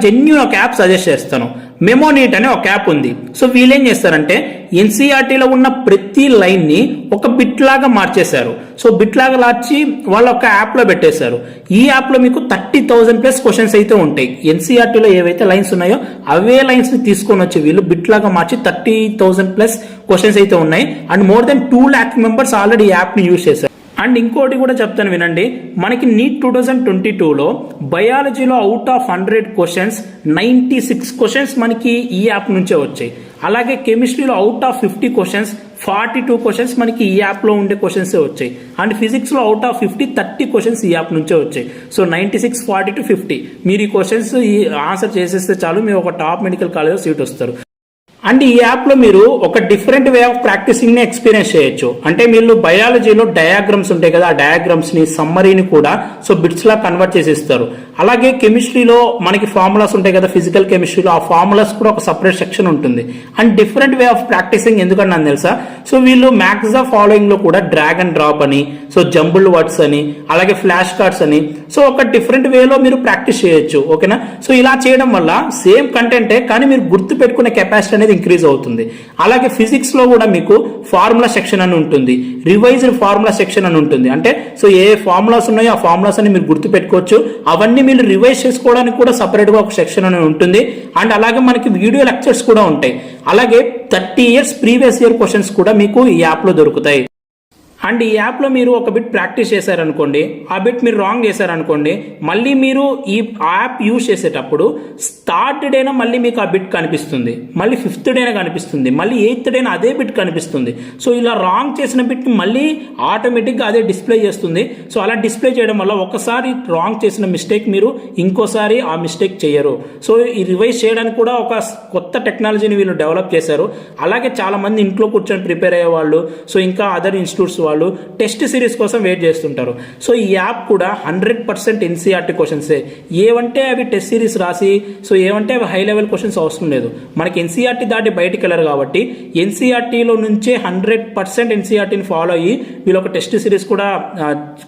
Genuine ఒక app suggest చేస్తాను. మెమోనీట్ అనే ఒక యాప్ ఉంది. సో వీళ్ళు ఏం చేస్తారంటే ఎన్సీఆర్టీలో ఉన్న ప్రతి లైన్ ని ఒక బిట్ లాగా మార్చేశారు. సో బిట్ లాగా మార్చి వాళ్ళ ఒక యాప్ లో పెట్టేశారు. ఈ యాప్ లో మీకు 30,000+ క్వశ్చన్స్ అయితే ఉంటాయి. ఎన్సీఆర్టీలో ఏవైతే లైన్స్ ఉన్నాయో అవే లైన్స్ ని తీసుకొని వచ్చి వీళ్ళు బిట్ లాగా మార్చి 30,000+ క్వశ్చన్స్ అయితే ఉన్నాయి. And more than 2 lakh members already ఈ యాప్ ని యూజ్ చేశారు. అండ్ ఇంకోటి కూడా చెప్తాను వినండి, మనకి నీట్ 2022లో బయాలజీలో అవుట్ ఆఫ్ 100 క్వశ్చన్స్ 96 క్వశ్చన్స్ మనకి ఈ యాప్ నుంచే వచ్చాయి. అలాగే కెమిస్ట్రీలో అవుట్ ఆఫ్ 50 క్వశ్చన్స్ 42 క్వశ్చన్స్ మనకి ఈ యాప్ లో ఉండే క్వశ్చన్స్ వచ్చాయి. అండ్ ఫిజిక్స్ లో అవుట్ ఆఫ్ 50 30 క్వశ్చన్స్ ఈ యాప్ నుంచే వచ్చాయి. సో 96, 42, 50 మీరు ఈ క్వశ్చన్స్ ఆన్సర్ చేసేస్తే చాలు మీరు ఒక టాప్ మెడికల్ కాలేజ్ సీట్ వస్తారు. అండ్ ఈ యాప్ లో మీరు ఒక డిఫరెంట్ వే ఆఫ్ ప్రాక్టీసింగ్ ని ఎక్స్పీరియన్స్ చేయొచ్చు. అంటే మీరు బయాలజీలో డయాగ్రామ్స్ ఉంటాయి కదా, ఆ డయాగ్రామ్స్ ని సమ్మరీని కూడా సో బిట్స్ లా కన్వర్ట్ చేసి ఇస్తారు. అలాగే కెమిస్ట్రీలో మనకి ఫార్ములాస్ ఉంటాయి కదా, ఫిజికల్ కెమిస్ట్రీలో ఆ ఫార్ములాస్ కూడా ఒక సపరేట్ సెక్షన్ ఉంటుంది. And different way of practising ఎందుకంటే నాకు తెలుసా, సో వీళ్ళు మ్యాక్స్ ద ఫాలోయింగ్ లో కూడా డ్రాగ్ అండ్ డ్రాప్ అని, సో జంబుల్డ్ వర్డ్స్ అని, అలాగే ఫ్లాష్ కార్డ్స్ అని, సో ఒక డిఫరెంట్ వేలో మీరు ప్రాక్టీస్ చేయొచ్చు. ఓకేనా? సో ఇలా చేయడం వల్ల సేమ్ కంటెంటే కానీ మీరు గుర్తు పెట్టుకునే కెపాసిటీ అనేది ఇంక్రీజ్ అవుతుంది. అలాగే ఫిజిక్స్ లో కూడా మీకు ఫార్ములా సెక్షన్ అని ఉంటుంది, రివైజ్డ్ ఫార్ములా సెక్షన్ అని ఉంటుంది. అంటే సో ఏ ఫార్ములాస్ ఉన్నాయో ఆ ఫార్ములాస్ అని మీరు గుర్తు పెట్టుకోవచ్చు. అవన్నీ మీరు రివైజ్ చేసుకోవడానికి కూడా సపరేట్ గా ఒక సెక్షన్ అని ఉంటుంది. అండ్ అలాగే మనకి వీడియో లెక్చర్స్ కూడా ఉంటాయి. అలాగే 30 years ప్రీవియస్ ఇయర్ క్వశ్చన్స్ కూడా మీకు ఈ యాప్ లో దొరుకుతాయి. అండ్ ఈ యాప్లో మీరు ఒక బిట్ ప్రాక్టీస్ చేశారనుకోండి, ఆ బిట్ మీరు రాంగ్ చేశారనుకోండి, మళ్ళీ మీరు ఈ యాప్ యూజ్ చేసేటప్పుడు స్టార్ట్ డేనా మళ్ళీ మీకు ఆ బిట్ కనిపిస్తుంది, మళ్ళీ 5th డేనా కనిపిస్తుంది, మళ్ళీ 8th డేనా అదే బిట్ కనిపిస్తుంది. సో ఇలా రాంగ్ చేసిన బిట్ని మళ్ళీ ఆటోమేటిక్గా అదే డిస్ప్లే చేస్తుంది. సో అలా డిస్ప్లే చేయడం వల్ల ఒకసారి రాంగ్ చేసిన మిస్టేక్ మీరు ఇంకోసారి ఆ మిస్టేక్ చేయరు. సో ఈ రివైజ్ చేయడానికి కూడా ఒక కొత్త టెక్నాలజీని వీళ్ళు డెవలప్ చేశారు. అలాగే చాలా మంది ఇంట్లో కూర్చొని ప్రిపేర్ అయ్యే వాళ్ళు, సో ఇంకా అదర్ ఇన్స్టిట్యూట్స్ వాళ్ళు టెస్ట్ సిరీస్ కోసం వెయిట్ చేస్తుంటారు. సో ఈ యాప్ కూడా 100% ఎన్సీఆర్టీ క్వశ్చన్సే. ఏవంటే అవి టెస్ట్ సిరీస్ రాసి, సో ఏవంటే అవి హై లెవెల్ క్వశ్చన్స్ అవసరం లేదు. మనకి ఎన్సీఆర్టీ దాటి బయటికి వెళ్ళరు కాబట్టి ఎన్సీఆర్టీలో నుంచే 100% ఎన్సీఆర్టీని ఫాలో అయ్యి వీళ్ళు ఒక టెస్ట్ సిరీస్ కూడా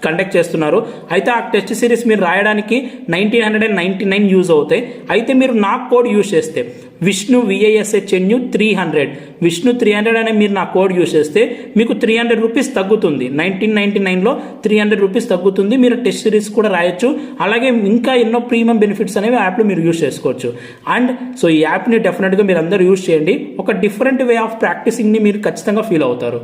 కండక్ట్ చేస్తున్నారు. అయితే ఆ టెస్ట్ సిరీస్ మీరు రాయడానికి 1999 యూజ్ అవుతాయి. అయితే మీరు నా కోడ్ యూజ్ చేస్తే విష్ణు VISHNU 300 విష్ణు 300 అనే మీరు నా కోడ్ యూజ్ చేస్తే మీకు 300 రూపీస్ తగ్గుతుంది. 1999లో 300 రూపీస్ తగ్గుతుంది. మీరు టెస్ట్ సిరీస్ కూడా రాయొచ్చు. అలాగే ఇంకా ఎన్నో ప్రీమియం బెనిఫిట్స్ అనేవి యాప్లో మీరు యూజ్ చేసుకోవచ్చు. అండ్ సో ఈ యాప్ని డెఫినెట్గా మీరు అందరూ యూజ్ చేయండి. ఒక డిఫరెంట్ వే ఆఫ్ ప్రాక్టీసింగ్ని మీరు ఖచ్చితంగా ఫీల్ అవుతారు.